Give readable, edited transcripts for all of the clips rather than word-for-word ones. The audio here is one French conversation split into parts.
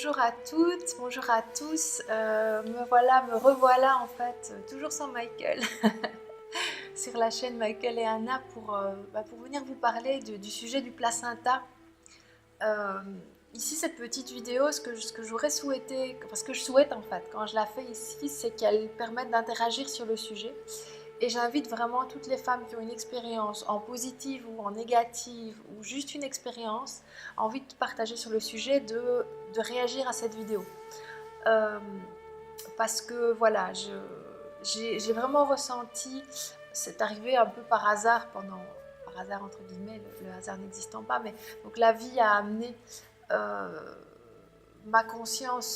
Bonjour à toutes, bonjour à tous. Me revoilà en fait, toujours sans Michael, sur la chaîne Michael et Anna pour venir vous parler du sujet du placenta. Euh, Ici, cette petite vidéo, ce que j'aurais souhaité, enfin ce que je souhaite en fait, quand je la fais ici, c'est qu'elle permette d'interagir sur le sujet. Et j'invite vraiment toutes les femmes qui ont une expérience en positive ou en négative, ou juste une expérience, envie de partager sur le sujet, de réagir à cette vidéo. Euh, Parce que voilà, j'ai vraiment ressenti, c'est arrivé un peu par hasard par hasard entre guillemets, le hasard n'existant pas, mais donc la vie a amené euh, ma conscience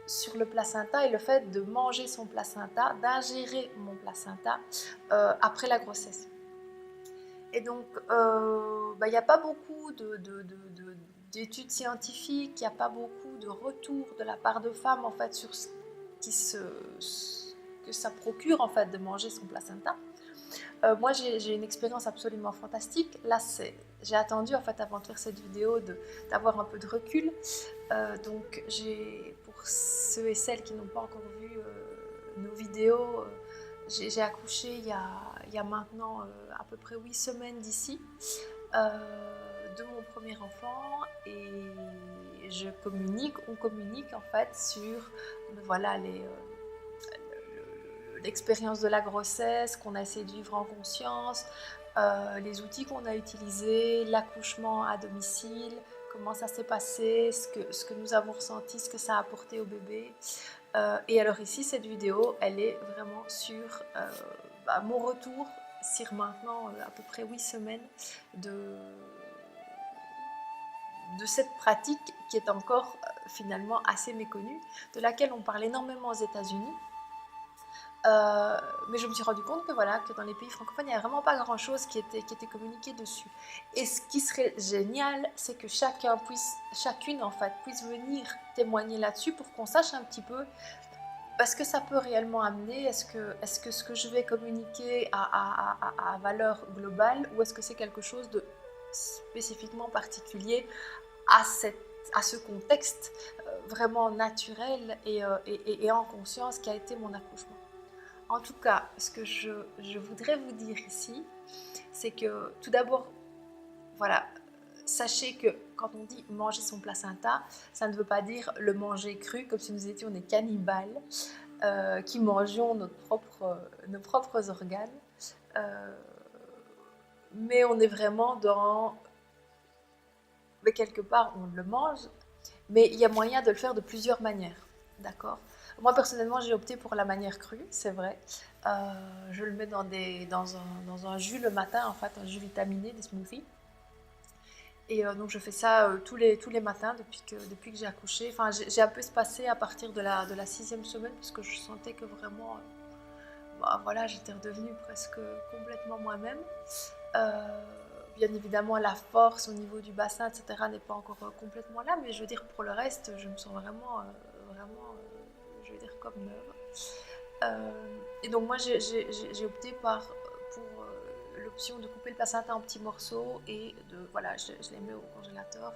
sur le placenta et le fait de manger son placenta, d'ingérer mon placenta après la grossesse. Et donc, il n'y a pas beaucoup d'études scientifiques, il n'y a pas beaucoup de retours de la part de femmes en fait sur ce que ça procure en fait de manger son placenta. Moi j'ai une expérience absolument fantastique. Là j'ai attendu en fait avant de faire cette vidéo d'avoir un peu de recul. Donc pour ceux et celles qui n'ont pas encore vu nos vidéos, j'ai accouché il y a maintenant à peu près 8 semaines d'ici, de mon premier enfant, et on communique en fait sur voilà l'expérience de la grossesse qu'on a essayé de vivre en conscience, les outils qu'on a utilisés, l'accouchement à domicile, comment ça s'est passé, ce que nous avons ressenti, ce que ça a apporté au bébé. Et alors ici, cette vidéo, elle est vraiment sur mon retour sur maintenant à peu près 8 semaines de, de cette pratique qui est encore finalement assez méconnue, de laquelle on parle énormément aux États-Unis. Mais je me suis rendu compte que voilà, que dans les pays francophones, il n'y a vraiment pas grand-chose qui était communiqué dessus. Et ce qui serait génial, c'est que chacune en fait, puisse venir témoigner là-dessus pour qu'on sache un petit peu ce que ça peut réellement amener. Est-ce que ce que je vais communiquer a valeur globale, ou est-ce que c'est quelque chose de spécifiquement particulier à ce contexte vraiment naturel et en conscience qui a été mon accouchement. En tout cas, ce que je voudrais vous dire ici, c'est que tout d'abord, voilà, sachez que quand on dit manger son placenta, ça ne veut pas dire le manger cru, comme si nous étions des cannibales qui mangeons nos propres organes. Euh, mais on est vraiment dans... Mais quelque part, on le mange, mais il y a moyen de le faire de plusieurs manières. D'accord? Moi, personnellement, j'ai opté pour la manière crue, c'est vrai. Je le mets dans un jus le matin, en fait, un jus vitaminé, des smoothies. Et donc, je fais ça tous les matins depuis que j'ai accouché. Enfin, j'ai un peu espacé à partir de la 6e semaine, parce que je sentais que vraiment, voilà, j'étais redevenue presque complètement moi-même. Euh, Bien évidemment, la force au niveau du bassin, etc., n'est pas encore complètement là, mais je veux dire, pour le reste, je me sens je veux dire, comme neuve. Et donc, moi, j'ai opté pour l'option de couper le placenta en petits morceaux et voilà, je les mets au congélateur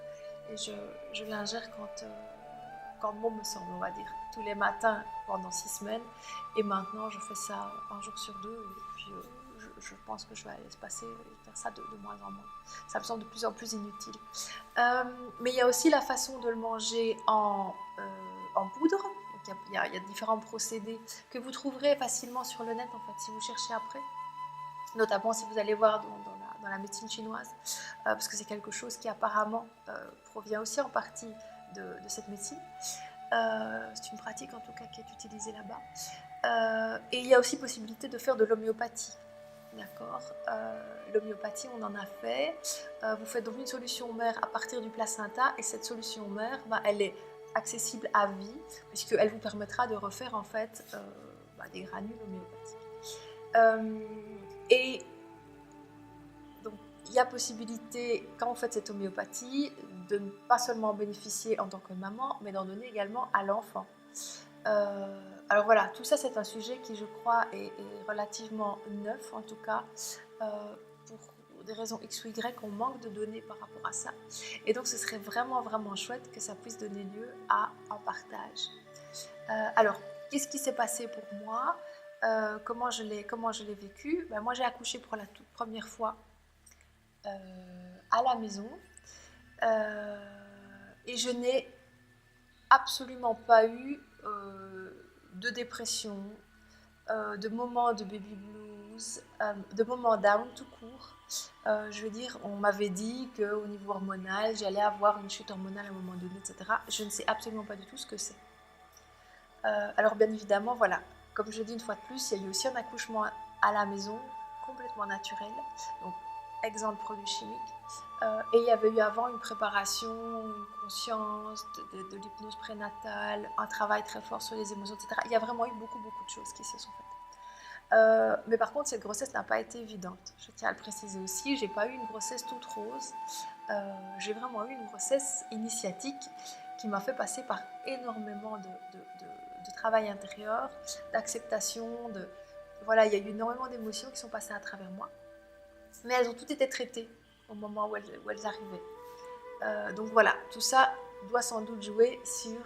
et je l'ingère quand bon me semble, on va dire, tous les matins pendant 6 semaines. Et maintenant, je fais ça un jour sur deux. Et puis, je pense que je vais aller se passer et faire ça de moins en moins. Ça me semble de plus en plus inutile. Mais il y a aussi la façon de le manger en poudre. Donc, il y a différents procédés que vous trouverez facilement sur le net, en fait, si vous cherchez après. Notamment si vous allez voir dans la médecine chinoise, parce que c'est quelque chose qui apparemment provient aussi en partie de cette médecine. C'est une pratique en tout cas qui est utilisée là-bas. Et il y a aussi possibilité de faire de l'homéopathie. D'accord. L'homéopathie, on en a fait. Vous faites donc une solution mère à partir du placenta, et cette solution mère, elle est accessible à vie, puisqu'elle vous permettra de refaire en fait des granules homéopathiques. Et donc, il y a possibilité, quand vous faites cette homéopathie, de ne pas seulement en bénéficier en tant que maman, mais d'en donner également à l'enfant. Alors voilà, tout ça c'est un sujet qui je crois est relativement neuf en tout cas pour des raisons X ou Y, on manque de données par rapport à ça. Et donc ce serait vraiment vraiment chouette que ça puisse donner lieu à un partage. Alors, qu'est-ce qui s'est passé pour moi? Comment je l'ai vécu? Ben, moi j'ai accouché pour la toute première fois à la maison et je n'ai absolument pas eu de dépression, de moments de baby blues, de moments down tout court. Je veux dire, on m'avait dit qu'au niveau hormonal, j'allais avoir une chute hormonale à un moment donné, etc. Je ne sais absolument pas du tout ce que c'est. Alors bien évidemment, voilà, comme je dis une fois de plus, il y a eu aussi un accouchement à la maison, complètement naturel, donc exempt de produits chimiques. Et il y avait eu avant une préparation, une conscience, de l'hypnose prénatale, un travail très fort sur les émotions, etc. Il y a vraiment eu beaucoup de choses qui se sont faites. Mais par contre, cette grossesse n'a pas été évidente. Je tiens à le préciser aussi, j'ai pas eu une grossesse toute rose. J'ai vraiment eu une grossesse initiatique qui m'a fait passer par énormément de travail intérieur, d'acceptation, voilà, il y a eu énormément d'émotions qui sont passées à travers moi. Mais elles ont toutes été traitées au moment où elles arrivaient. Donc voilà, tout ça doit sans doute jouer sur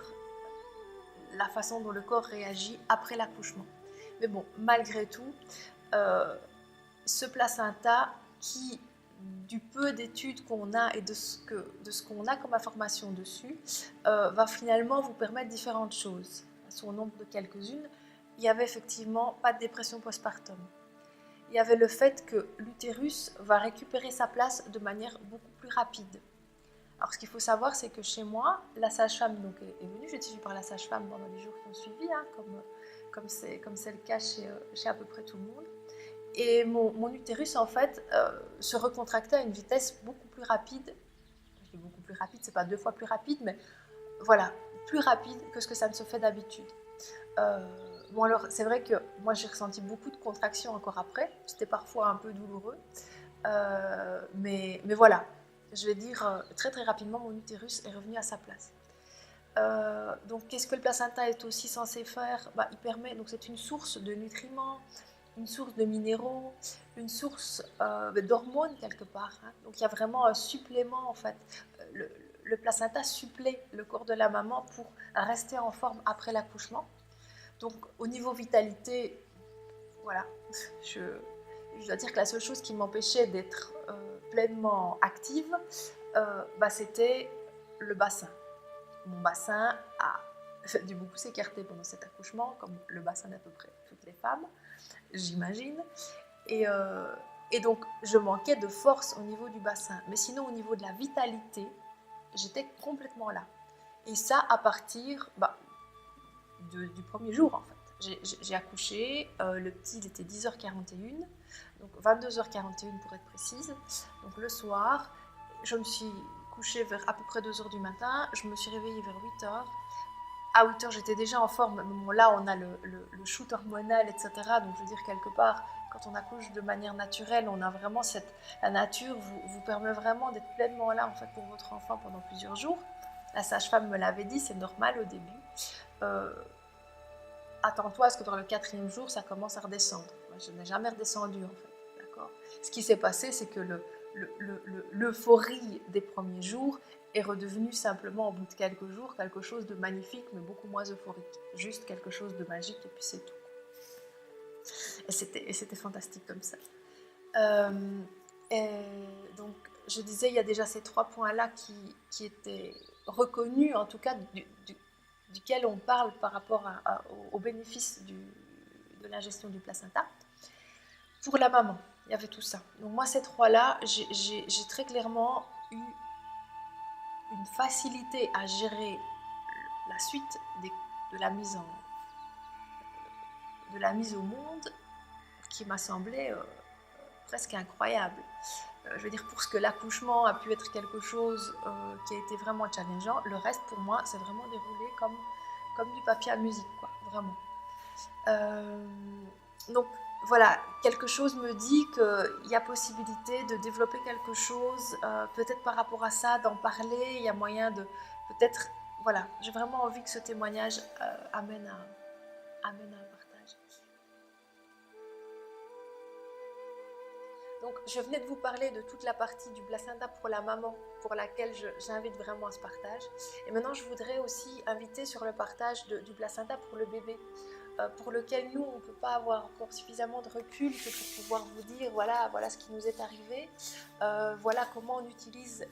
la façon dont le corps réagit après l'accouchement. Mais bon, malgré tout, ce placenta qui, du peu d'études qu'on a et de ce qu'on a comme information dessus, va finalement vous permettre différentes choses. Au nombre de quelques-unes, il y avait effectivement pas de dépression postpartum. Il y avait le fait que l'utérus va récupérer sa place de manière beaucoup plus rapide. Alors ce qu'il faut savoir, c'est que chez moi, la sage-femme donc, est venue, j'ai été suivie par la sage-femme pendant les jours qui ont suivi, hein, comme c'est le cas chez à peu près tout le monde. Et mon utérus, en fait, se recontractait à une vitesse beaucoup plus rapide. Je dis beaucoup plus rapide, c'est pas 2 fois plus rapide, mais voilà, plus rapide que ce que ça ne se fait d'habitude. Bon alors, c'est vrai que moi j'ai ressenti beaucoup de contractions encore après. C'était parfois un peu douloureux. Mais voilà, je vais dire très très rapidement, mon utérus est revenu à sa place. Donc qu'est-ce que le placenta est aussi censé faire? Il permet, donc c'est une source de nutriments, une source de minéraux, une source d'hormones quelque part. Hein. Donc il y a vraiment un supplément en fait. Le placenta supplée le corps de la maman pour rester en forme après l'accouchement. Donc au niveau vitalité, voilà, je dois dire que la seule chose qui m'empêchait d'être pleinement active, c'était le bassin. Mon bassin a dû beaucoup s'écarter pendant cet accouchement, comme le bassin d'à peu près toutes les femmes, j'imagine. Et donc, je manquais de force au niveau du bassin. Mais sinon, au niveau de la vitalité, j'étais complètement là. Et ça, à partir du premier jour, en fait. J'ai accouché, le petit, il était 10h41, donc 22h41 pour être précise. Donc le soir, je me suis couchée vers à peu près 2h du matin, je me suis réveillée vers 8h. À 8h, j'étais déjà en forme. Là, on a le shoot hormonal, etc. Donc, je veux dire, quelque part, quand on accouche de manière naturelle, on a vraiment la nature vous permet vraiment d'être pleinement là, en fait, pour votre enfant pendant plusieurs jours. La sage-femme me l'avait dit, c'est normal au début. Attends-toi à ce que dans le 4e jour, ça commence à redescendre. Moi, je n'ai jamais redescendu, en fait. D'accord. Ce qui s'est passé, c'est que l'euphorie des premiers jours est redevenue simplement au bout de quelques jours quelque chose de magnifique, mais beaucoup moins euphorique. Juste quelque chose de magique, et puis c'est tout. Et c'était fantastique comme ça. Et donc, je disais, il y a déjà ces 3 points-là qui étaient reconnus, en tout cas, duquel on parle par rapport aux bénéfices de l'ingestion du placenta. Pour la maman, il y avait tout ça. Donc moi, ces 3-là, j'ai très clairement eu une facilité à gérer la suite de la mise au monde qui m'a semblé presque incroyable. Je veux dire, pour ce que l'accouchement a pu être quelque chose qui a été vraiment challengeant, le reste pour moi c'est vraiment déroulé comme du papier à musique, quoi, vraiment. Donc voilà, quelque chose me dit qu'il y a possibilité de développer quelque chose, peut-être par rapport à ça, d'en parler, il y a moyen de peut-être, voilà, j'ai vraiment envie que ce témoignage amène à un partage. Donc je venais de vous parler de toute la partie du placenta pour la maman, pour laquelle j'invite vraiment à ce partage. Et maintenant je voudrais aussi inviter sur le partage du placenta pour le bébé, pour lequel nous on ne peut pas avoir encore suffisamment de recul que pour pouvoir vous dire voilà ce qui nous est arrivé, voilà comment on utilise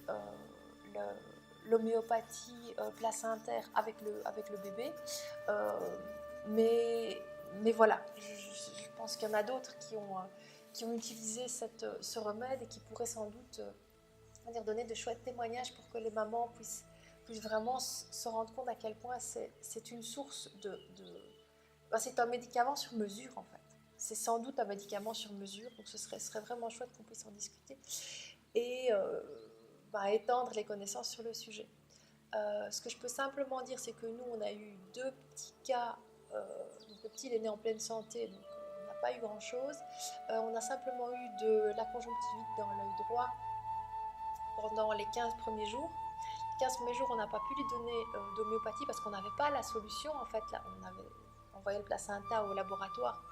l'homéopathie placentaire avec le bébé. Mais voilà, je pense qu'il y en a d'autres qui ont utilisé ce remède et qui pourraient sans doute donner de chouettes témoignages pour que les mamans puissent vraiment se rendre compte à quel point c'est une source c'est un médicament sur mesure en fait. C'est sans doute un médicament sur mesure, donc ce serait vraiment chouette qu'on puisse en discuter et étendre les connaissances sur le sujet. Ce que je peux simplement dire, c'est que nous, on a eu 2 petits cas. Donc le petit, il est né en pleine santé, donc on n'a pas eu grand-chose. On a simplement eu de la conjonctivite dans l'œil droit pendant les 15 premiers jours. Les 15 premiers jours, on n'a pas pu lui donner d'homéopathie parce qu'on n'avait pas la solution. En fait, là, on avait envoyé le placenta au laboratoire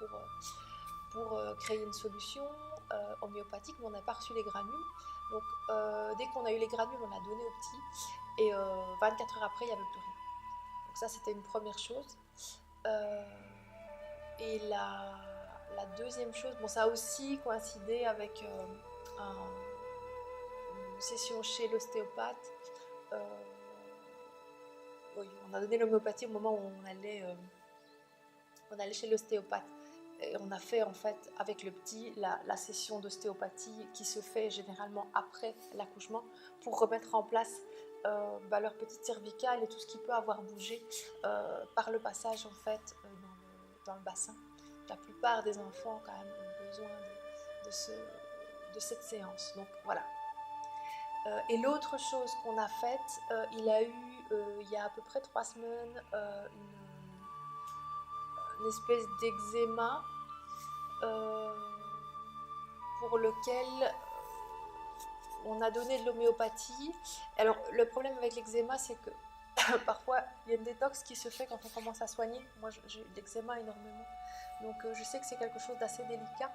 pour créer une solution homéopathique, mais on n'a pas reçu les granules. Donc, dès qu'on a eu les granules, on l'a donné au petit. Et 24 heures après, il n'y avait plus rien. Donc ça, c'était une première chose. Et la deuxième chose, ça a aussi coïncidé avec une session chez l'ostéopathe. Oui, on a donné l'homéopathie au moment où on allait chez l'ostéopathe. Et on a fait en fait avec le petit la session d'ostéopathie qui se fait généralement après l'accouchement pour remettre en place leur petite cervicale et tout ce qui peut avoir bougé par le passage en fait dans le bassin. La plupart des enfants quand même ont besoin de cette séance. Donc voilà. Et l'autre chose qu'on a faite, il a eu il y a à peu près 3 semaines une espèce d'eczéma pour lequel on a donné de l'homéopathie. Alors le problème avec l'eczéma, c'est que parfois il y a une détox qui se fait quand on commence à soigner. Moi j'ai eu de l'eczéma énormément, donc je sais que c'est quelque chose d'assez délicat.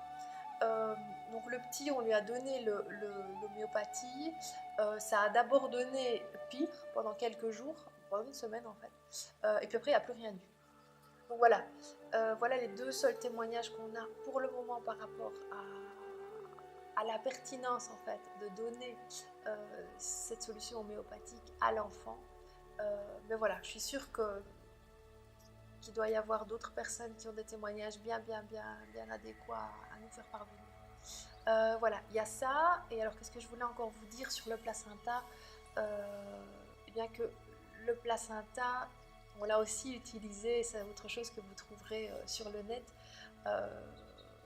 Donc le petit, on lui a donné l'homéopathie. Ça a d'abord donné pire pendant quelques jours, pendant une semaine en fait, et puis après il n'y a plus rien eu. Donc voilà, voilà les 2 seuls témoignages qu'on a pour le moment par rapport à la pertinence en fait de donner cette solution homéopathique à l'enfant. Mais voilà, je suis sûre qu'il doit y avoir d'autres personnes qui ont des témoignages bien adéquats à nous faire parvenir. Voilà, il y a ça. Et alors qu'est-ce que je voulais encore vous dire sur le placenta? Eh bien que le placenta, on l'a aussi utilisé, c'est autre chose que vous trouverez sur le net,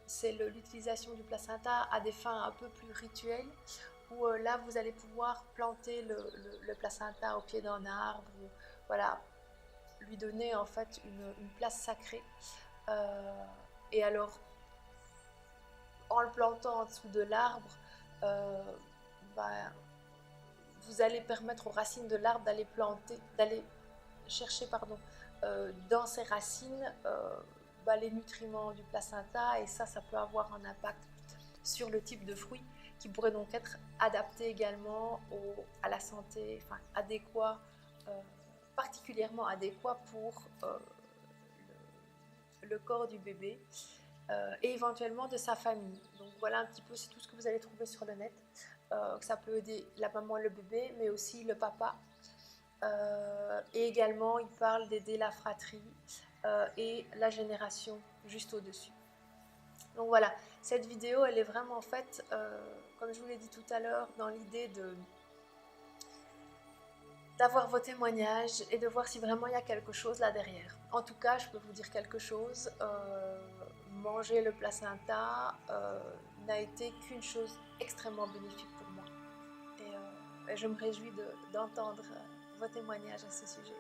c'est l'utilisation du placenta à des fins un peu plus rituelles, où là vous allez pouvoir planter le placenta au pied d'un arbre, ou, voilà, lui donner en fait une place sacrée. Et alors, en le plantant en dessous de l'arbre, vous allez permettre aux racines de l'arbre d'aller chercher dans ses racines les nutriments du placenta, et ça peut avoir un impact sur le type de fruit qui pourrait donc être adapté également à la santé, enfin adéquat, particulièrement adéquat pour le corps du bébé et éventuellement de sa famille. Donc voilà un petit peu, c'est tout ce que vous allez trouver sur le net. Que ça peut aider la maman et le bébé, mais aussi le papa. Et également, il parle d'aider la fratrie et la génération juste au-dessus. Donc voilà, cette vidéo, elle est vraiment faite, comme je vous l'ai dit tout à l'heure, dans l'idée d'avoir vos témoignages et de voir si vraiment il y a quelque chose là derrière. En tout cas, je peux vous dire quelque chose, manger le placenta n'a été qu'une chose extrêmement bénéfique pour moi. Et je me réjouis d'entendre vos témoignages à ce sujet.